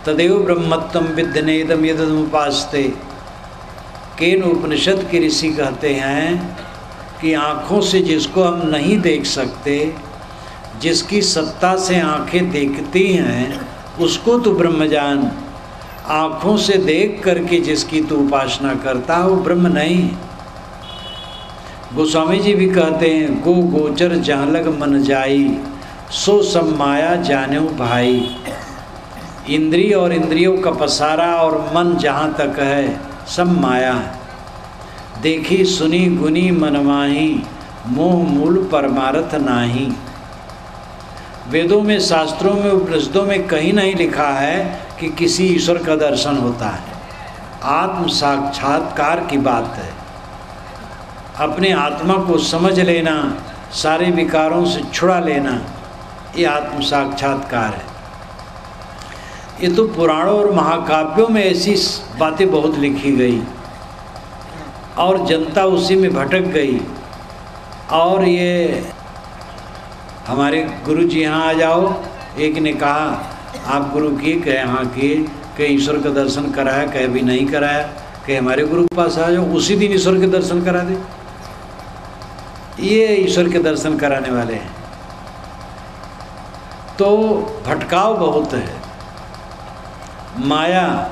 तदेव ब्रह्मत्वं विद्यनेदम यदमुपास्ते। केन उपनिषद के ऋषि कहते हैं कि आँखों से जिसको हम नहीं देख सकते, जिसकी सत्ता से आँखें देखती हैं, उसको तो ब्रह्म जान। आँखों से देख करके जिसकी तो उपासना करता है वो ब्रह्म नहीं। गोस्वामी जी भी कहते हैं, गो गोचर जहाँ लग मन जाई, सो सब माया जान्यो भाई। इंद्रिय और इंद्रियों का पसारा और मन जहाँ तक है सब माया है। देखी सुनी गुनी मनमाही, मोह मूल परमार्थ नाही। वेदों में, शास्त्रों में, उपनिषदों में कहीं नहीं लिखा है कि किसी ईश्वर का दर्शन होता है। आत्म साक्षात्कार की बात है। अपने आत्मा को समझ लेना, सारे विकारों से छुड़ा लेना, ये आत्म साक्षात्कार है। ये तो पुराणों और महाकाव्यों में ऐसी बातें बहुत लिखी गई, और जनता उसी में भटक गई। और ये हमारे गुरु जी यहाँ आ जाओ, एक ने कहा आप गुरु किए, कहे हाँ किए, कहे ईश्वर का दर्शन कराया, कहे भी नहीं कराया, कहे हमारे गुरु के पास आ जाओ, उसी दिन ईश्वर के दर्शन करा दे। ये ईश्वर के दर्शन कराने वाले हैं। तो भटकाव बहुत है। माया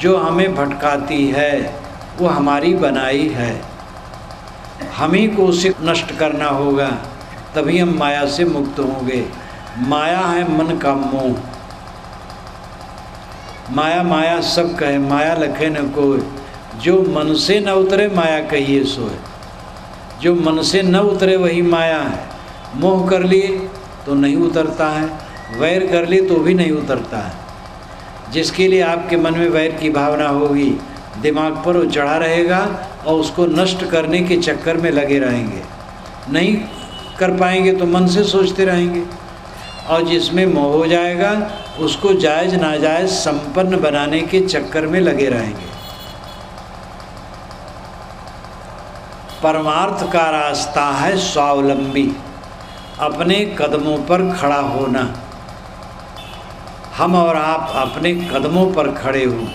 जो हमें भटकाती है वो हमारी बनाई है, हम ही को उसे नष्ट करना होगा, तभी हम माया से मुक्त होंगे। माया है मन का मोह। माया माया सब कहे, माया लखे न कोई, जो मन से न उतरे माया कहिए सोए। जो मन से न उतरे वही माया है। मोह कर लिए तो नहीं उतरता है, वैर कर लिए तो भी नहीं उतरता है। जिसके लिए आपके मन में वैर की भावना होगी, दिमाग पर वो चढ़ा रहेगा और उसको नष्ट करने के चक्कर में लगे रहेंगे। नहीं कर पाएंगे तो मन से सोचते रहेंगे। और जिसमें मोह हो जाएगा उसको जायज़ नाजायज़ संपन्न बनाने के चक्कर में लगे रहेंगे। परमार्थ का रास्ता है स्वावलंबी, अपने कदमों पर खड़ा होना। हम और आप अपने कदमों पर खड़े हों,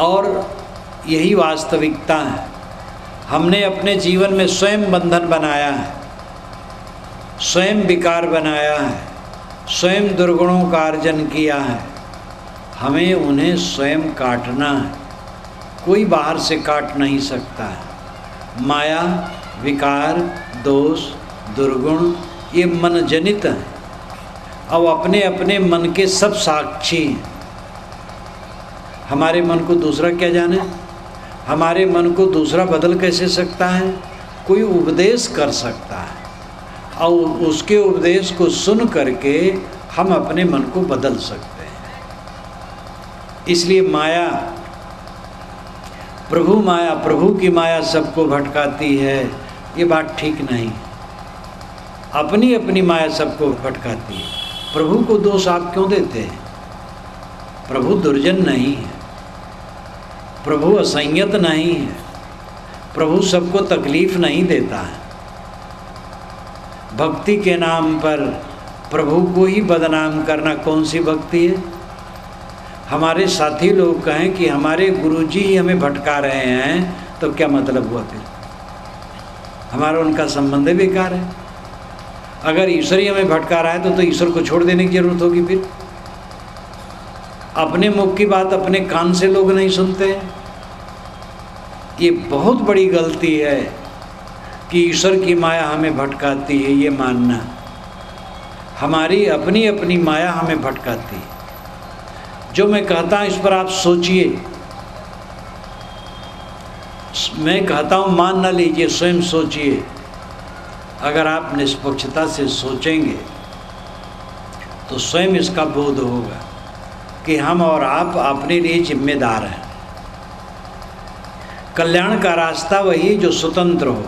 और यही वास्तविकता है। हमने अपने जीवन में स्वयं बंधन बनाया है, स्वयं विकार बनाया है, स्वयं दुर्गुणों का अर्जन किया है। हमें उन्हें स्वयं काटना है, कोई बाहर से काट नहीं सकता है। माया, विकार, दोष, दुर्गुण ये मन जनित हैं और अपने अपने मन के सब साक्षी हैं। हमारे मन को दूसरा क्या जाने? हमारे मन को दूसरा बदल कैसे सकता है? कोई उपदेश कर सकता है और उसके उपदेश को सुन करके हम अपने मन को बदल सकते हैं। इसलिए माया, प्रभु की माया सबको भटकाती है, ये बात ठीक नहीं। अपनी अपनी माया सबको भटकाती है। प्रभु को दोष आप क्यों देते हैं? प्रभु दुर्जन नहीं है, प्रभु असंयत नहीं है, प्रभु सबको तकलीफ नहीं देता है। भक्ति के नाम पर प्रभु को ही बदनाम करना कौन सी भक्ति है? हमारे साथी लोग कहें कि हमारे गुरुजी ही हमें भटका रहे हैं, तो क्या मतलब हुआ? फिर हमारा उनका संबंध बेकार है। अगर ईश्वर ही हमें भटका रहा है तो ईश्वर को छोड़ देने की जरूरत होगी। फिर अपने मुख की बात अपने कान से लोग नहीं सुनते। ये बहुत बड़ी गलती है कि ईश्वर की माया हमें भटकाती है, ये मानना। हमारी अपनी अपनी माया हमें भटकाती है। जो मैं कहता हूँ इस पर आप सोचिए। मैं कहता हूँ मान ना लीजिए, स्वयं सोचिए। अगर आप निष्पक्षता से सोचेंगे तो स्वयं इसका बोध होगा कि हम और आप अपने लिए जिम्मेदार हैं। कल्याण का रास्ता वही जो स्वतंत्र हो,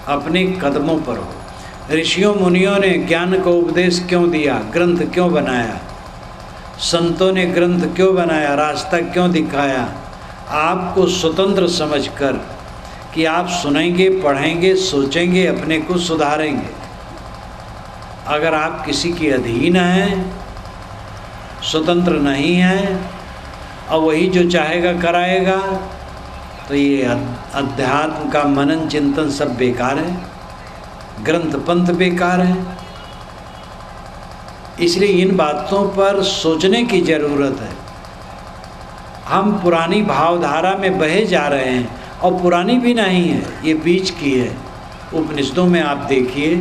अपने कदमों पर हो। ऋषियों मुनियों ने ज्ञान को उपदेश क्यों दिया? ग्रंथ क्यों बनाया? संतों ने ग्रंथ क्यों बनाया? रास्ता क्यों दिखाया? आपको स्वतंत्र समझकर कि आप सुनेंगे, पढ़ेंगे, सोचेंगे, अपने को सुधारेंगे। अगर आप किसी के अधीन हैं, स्वतंत्र नहीं हैं और वही जो चाहेगा कराएगा, तो ये अध्यात्म का मनन चिंतन सब बेकार है, ग्रंथ पंथ बेकार है। इसलिए इन बातों पर सोचने की ज़रूरत है। हम पुरानी भावधारा में बहे जा रहे हैं, और पुरानी भी नहीं है, ये बीच की है। उपनिषदों में आप देखिए,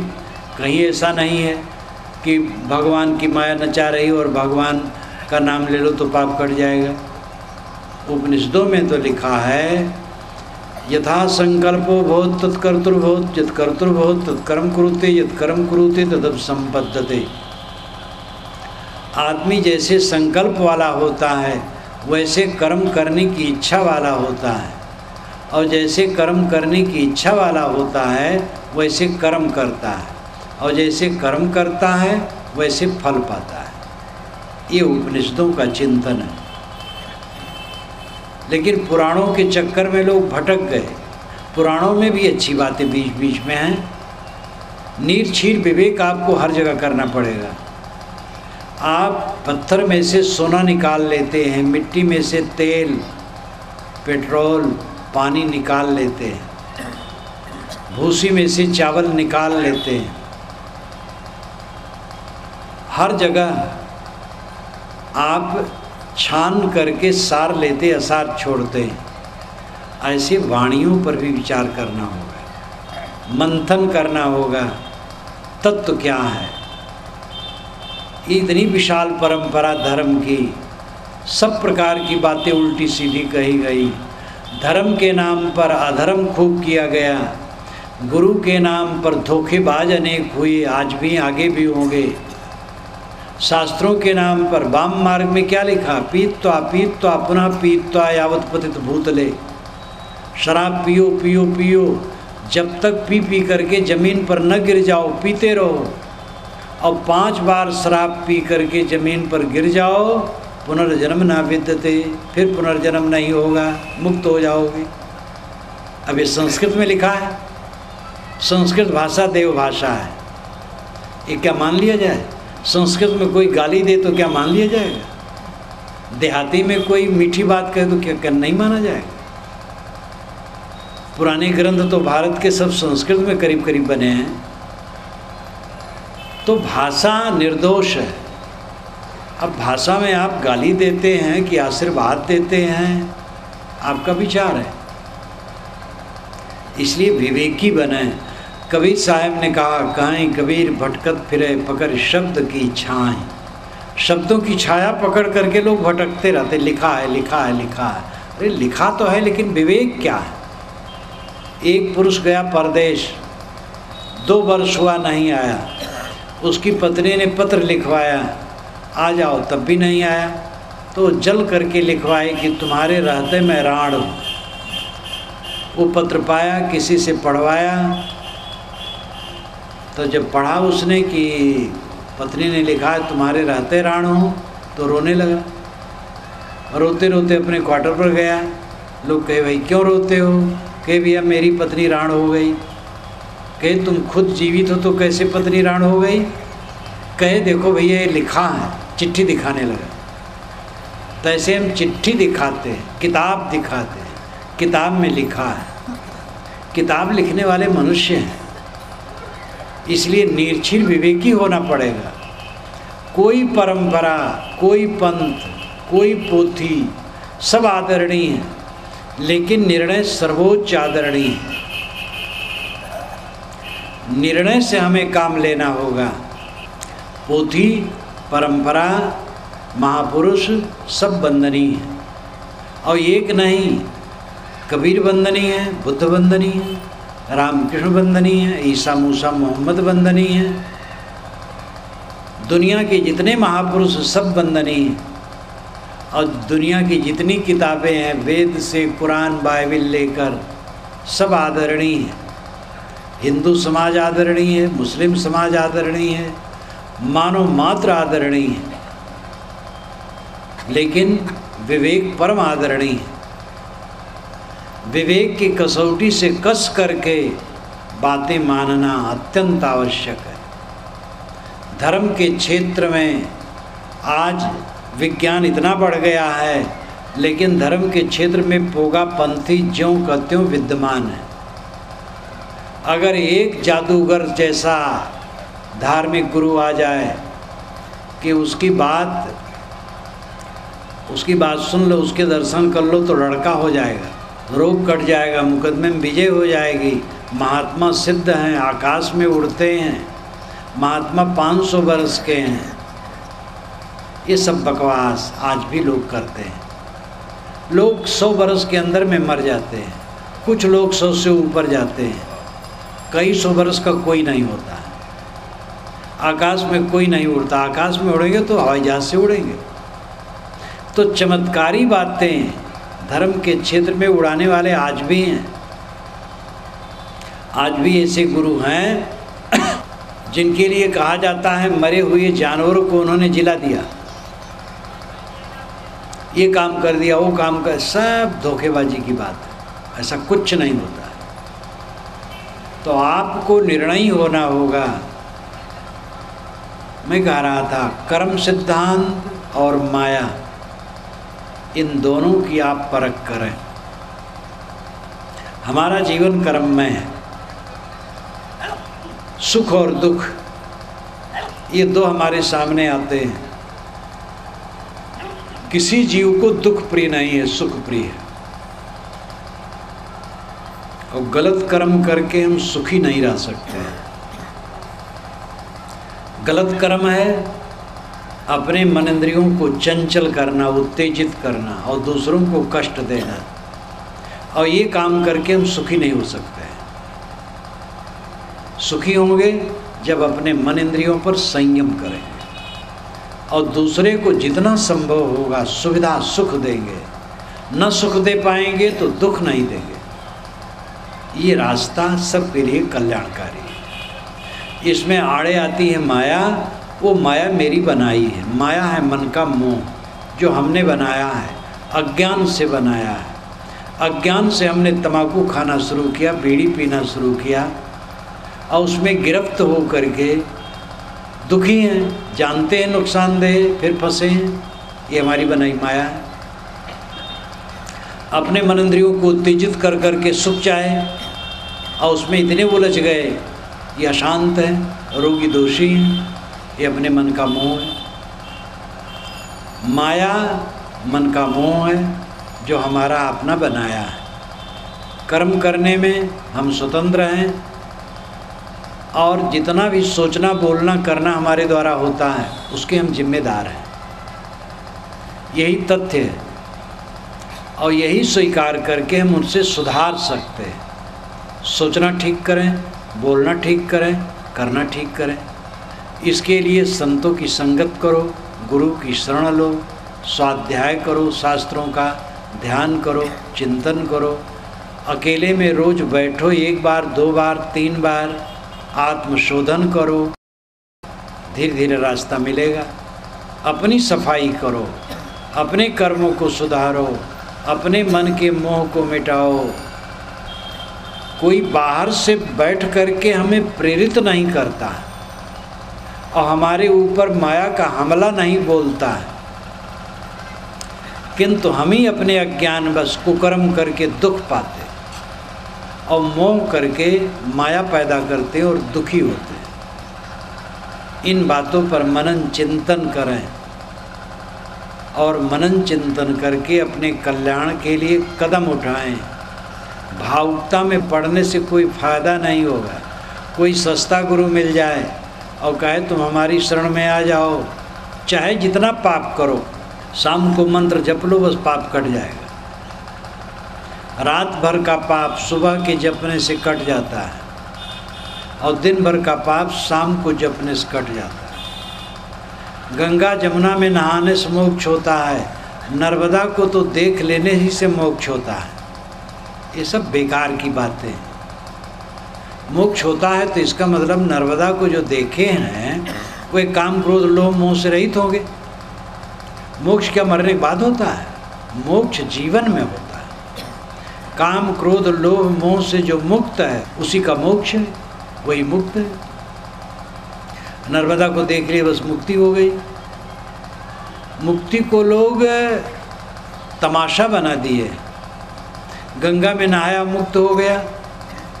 कहीं ऐसा नहीं है कि भगवान की माया नचा रही और भगवान का नाम ले लो तो पाप कट जाएगा। उपनिषदों में तो लिखा है, यथा संकल्पो भवत् तत्कर्तुर्भवत्, यत् कर्तुर्भवत् तत्कर्म कुरुते, यत् कर्म कुरुते तदप संपद्यते। आदमी जैसे संकल्प वाला होता है वैसे कर्म करने की इच्छा वाला होता है, और जैसे कर्म करने की इच्छा वाला होता है वैसे कर्म करता है, और जैसे कर्म करता है वैसे फल पाता है। ये उपनिषदों का चिंतन है। लेकिन पुराणों के चक्कर में लोग भटक गए। पुराणों में भी अच्छी बातें बीच बीच में हैं। नीरछीर विवेक आपको हर जगह करना पड़ेगा। आप पत्थर में से सोना निकाल लेते हैं, मिट्टी में से तेल, पेट्रोल, पानी निकाल लेते हैं, भूसी में से चावल निकाल लेते हैं। हर जगह आप छान करके सार लेते, असार छोड़ते हैं। ऐसे वाणियों पर भी विचार करना होगा, मंथन करना होगा, तत्व क्या है। इतनी विशाल परंपरा धर्म की, सब प्रकार की बातें उल्टी सीधी कही गई। धर्म के नाम पर अधर्म खूब किया गया, गुरु के नाम पर धोखेबाज अनेक हुए, आज भी आगे भी होंगे। शास्त्रों के नाम पर वाम मार्ग में क्या लिखा? पीत्वा पीत्वा पुनः पीत्वा यावत पतित भूतले। शराब पियो पियो पियो, जब तक पी पी करके ज़मीन पर न गिर जाओ, पीते रहो। और 5 बार शराब पी करके ज़मीन पर गिर जाओ, पुनर्जन्म ना विद्यते, फिर पुनर्जन्म नहीं होगा, मुक्त हो जाओगे। अब ये संस्कृत में लिखा है। संस्कृत भाषा देव भाषा है, ये क्या मान लिया जाए? संस्कृत में कोई गाली दे तो क्या मान लिया जाएगा? देहाती में कोई मीठी बात कहे तो क्या नहीं माना जाएगा? पुराने ग्रंथ तो भारत के सब संस्कृत में करीब करीब बने हैं। तो भाषा निर्दोष है। अब भाषा में आप गाली देते हैं कि आशीर्वाद देते हैं, आपका विचार है। इसलिए विवेकी बने। कबीर साहब ने कहा, कहीं कबीर भटकत फिरे पकड़ शब्द की छाएं। शब्दों की छाया पकड़ करके लोग भटकते रहते, लिखा है लिखा है लिखा है। अरे लिखा तो है, लेकिन विवेक क्या है? एक पुरुष गया परदेश, 2 वर्ष हुआ नहीं आया। उसकी पत्नी ने पत्र लिखवाया, आ जाओ, तब भी नहीं आया। तो जल करके लिखवाए कि तुम्हारे रहते मैं राण हूँ। वो पत्र पाया, किसी से पढ़वाया। तो जब पढ़ा उसने कि पत्नी ने लिखा है तुम्हारे रहते राण हूँ, तो रोने लगा। रोते रोते अपने क्वार्टर पर गया। लोग कहे भाई क्यों रोते हो? कहे भैया मेरी पत्नी राण हो गई। कहे तुम खुद जीवित हो तो कैसे पत्नी राण हो गई? कहे देखो भैया ये लिखा है, चिट्ठी दिखाने लगा। तो ऐसे हम चिट्ठी दिखाते हैं, किताब दिखाते हैं, किताब में लिखा है। किताब लिखने वाले मनुष्य हैं, इसलिए निर्छीर विवेकी होना पड़ेगा। कोई परंपरा, कोई पंथ, कोई पोथी सब आदरणीय है, लेकिन निर्णय सर्वोच्च आदरणीय है। निर्णय से हमें काम लेना होगा। पोथी, परंपरा, महापुरुष सब वंदनीय है। और एक नहीं, कबीर वंदनीय है, बुद्ध वंदनीय है, रामकृष्ण वंदनीय है, ईसा मूसा मोहम्मद वंदनीय है। दुनिया के जितने महापुरुष सब वंदनीय हैं। और दुनिया की जितनी किताबें हैं, वेद से कुरान बाइबिल लेकर, सब आदरणीय है। हिंदू समाज आदरणीय है, मुस्लिम समाज आदरणीय है, मानव मात्र आदरणीय है, लेकिन विवेक परम आदरणीय है। विवेक की कसौटी से कस करके बातें मानना अत्यंत आवश्यक है। धर्म के क्षेत्र में आज विज्ञान इतना बढ़ गया है, लेकिन धर्म के क्षेत्र में पोगापंथी ज्यों का त्यों विद्यमान है। अगर एक जादूगर जैसा धार्मिक गुरु आ जाए कि उसकी बात सुन लो, उसके दर्शन कर लो तो लड़का हो जाएगा, रोग कट जाएगा, मुकदमे में विजय हो जाएगी, महात्मा सिद्ध हैं, आकाश में उड़ते हैं, महात्मा 500 वर्ष के हैं, ये सब बकवास आज भी लोग करते हैं। लोग 100 वर्ष के अंदर में मर जाते हैं, कुछ लोग 100 से ऊपर जाते हैं, कई 100 वर्ष का कोई नहीं होता है। आकाश में कोई नहीं उड़ता, आकाश में उड़ेंगे तो हवाई जहाज से उड़ेंगे। तो चमत्कारी बातें धर्म के क्षेत्र में उड़ाने वाले आज भी हैं। आज भी ऐसे गुरु हैं जिनके लिए कहा जाता है मरे हुए जानवरों को उन्होंने जिला दिया। ये काम कर दिया, वो काम कर, सब धोखेबाजी की बात है, ऐसा कुछ नहीं होता है। तो आपको निर्णय होना होगा। मैं कह रहा था कर्म सिद्धांत और माया, इन दोनों की आप परख करें। हमारा जीवन कर्ममय है, सुख और दुख ये दो हमारे सामने आते हैं। किसी जीव को दुख प्रिय नहीं है, सुख प्रिय है। और गलत कर्म करके हम सुखी नहीं रह सकते हैं। गलत कर्म है अपने मन इंद्रियों को चंचल करना, उत्तेजित करना और दूसरों को कष्ट देना, और ये काम करके हम सुखी नहीं हो सकते हैं। सुखी होंगे जब अपने मन इंद्रियों पर संयम करेंगे और दूसरे को जितना संभव होगा सुविधा सुख देंगे। न सुख दे पाएंगे तो दुख नहीं देंगे। ये रास्ता सबके लिए कल्याणकारी है। इसमें आड़े आती है माया, वो माया मेरी बनाई है। माया है मन का मोह, जो हमने बनाया है, अज्ञान से बनाया है। अज्ञान से हमने तंबाकू खाना शुरू किया, बीड़ी पीना शुरू किया और उसमें गिरफ्त हो करके दुखी हैं, जानते हैं नुकसानदेह, फिर फंसे हैं। ये हमारी बनाई माया है। अपने मन इंद्रियों को उत्तेजित कर करके सुख चाहे और उसमें इतने उलझ गए, ये अशांत है, रोगी दोषी हैं, ये अपने मन का मोह है। माया मन का मोह है जो हमारा अपना बनाया है। कर्म करने में हम स्वतंत्र हैं और जितना भी सोचना बोलना करना हमारे द्वारा होता है उसके हम जिम्मेदार हैं। यही तथ्य है और यही स्वीकार करके हम उनसे सुधार सकते हैं। सोचना ठीक करें, बोलना ठीक करें, करना ठीक करें। इसके लिए संतों की संगत करो, गुरु की शरण लो, स्वाध्याय करो, शास्त्रों का ध्यान करो, चिंतन करो। अकेले में रोज बैठो, 1 बार 2 बार 3 बार आत्मशोधन करो, धीरे धीरे रास्ता मिलेगा। अपनी सफाई करो, अपने कर्मों को सुधारो, अपने मन के मोह को मिटाओ। कोई बाहर से बैठ करके हमें प्रेरित नहीं करता और हमारे ऊपर माया का हमला नहीं बोलता है, किंतु हम ही अपने अज्ञान बस कुकर्म करके दुख पाते और मोह करके माया पैदा करते और दुखी होते। इन बातों पर मनन चिंतन करें और मनन चिंतन करके अपने कल्याण के लिए कदम उठाएं। भावुकता में पड़ने से कोई फायदा नहीं होगा। कोई सस्ता गुरु मिल जाए और कहे तुम हमारी शरण में आ जाओ, चाहे जितना पाप करो, शाम को मंत्र जप लो, बस पाप कट जाएगा। रात भर का पाप सुबह के जपने से कट जाता है और दिन भर का पाप शाम को जपने से कट जाता है। गंगा जमुना में नहाने से मोक्ष होता है, नर्मदा को तो देख लेने ही से मोक्ष होता है। ये सब बेकार की बातें हैं। मोक्ष होता है तो इसका मतलब नर्मदा को जो देखे हैं वो एक काम क्रोध लोभ मोह से रहित होंगे। मोक्ष क्या मरने के बाद होता है? मोक्ष जीवन में होता है। काम क्रोध लोभ मोह से जो मुक्त है उसी का मोक्ष है, वही मुक्त है। नर्मदा को देख लिए बस मुक्ति हो गई। मुक्ति को लोग तमाशा बना दिए। गंगा में नहाया मुक्त हो गया।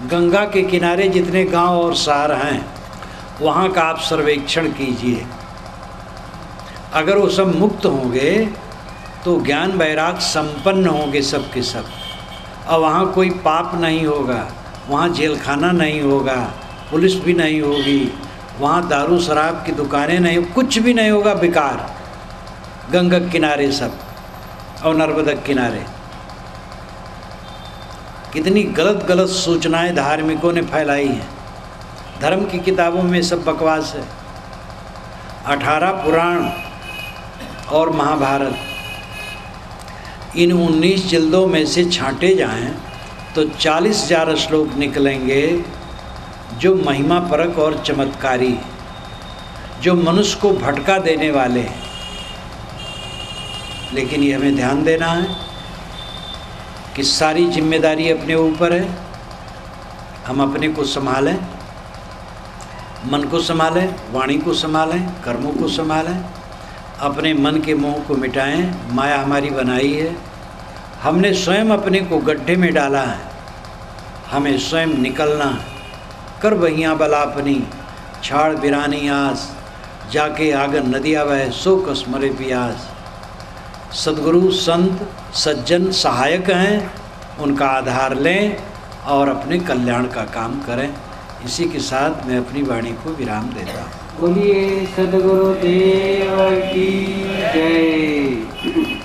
गंगा के किनारे जितने गांव और शहर हैं वहाँ का आप सर्वेक्षण कीजिए। अगर वो सब मुक्त होंगे तो ज्ञान वैराग संपन्न होंगे सब के सब, और वहाँ कोई पाप नहीं होगा, वहाँ जेल खाना नहीं होगा, पुलिस भी नहीं होगी, वहाँ दारू शराब की दुकानें नहीं, कुछ भी नहीं होगा बेकार। गंगा किनारे सब और नर्मदा किनारे। कितनी गलत गलत सूचनाएं धार्मिकों ने फैलाई हैं। धर्म की किताबों में सब बकवास है। 18 पुराण और महाभारत, इन 19 जिल्दों में से छांटे जाएं तो 40,000 श्लोक निकलेंगे जो महिमा परक और चमत्कारी, जो मनुष्य को भटका देने वाले हैं। लेकिन ये हमें ध्यान देना है कि सारी जिम्मेदारी अपने ऊपर है। हम अपने को संभालें, मन को संभालें, वाणी को संभालें, कर्मों को संभालें, अपने मन के मोह को मिटाएं। माया हमारी बनाई है, हमने स्वयं अपने को गड्ढे में डाला है, हमें स्वयं निकलना है। कर बहियाँ बलापनी छाड़ बिरानी आस, जाके आगन नदिया बह सो कस मरे पियास। सद्गुरु संत सज्जन सहायक हैं, उनका आधार लें और अपने कल्याण का काम करें। इसी के साथ मैं अपनी वाणी को विराम देता हूँ। बोलिए सद्गुरुदेव की जय।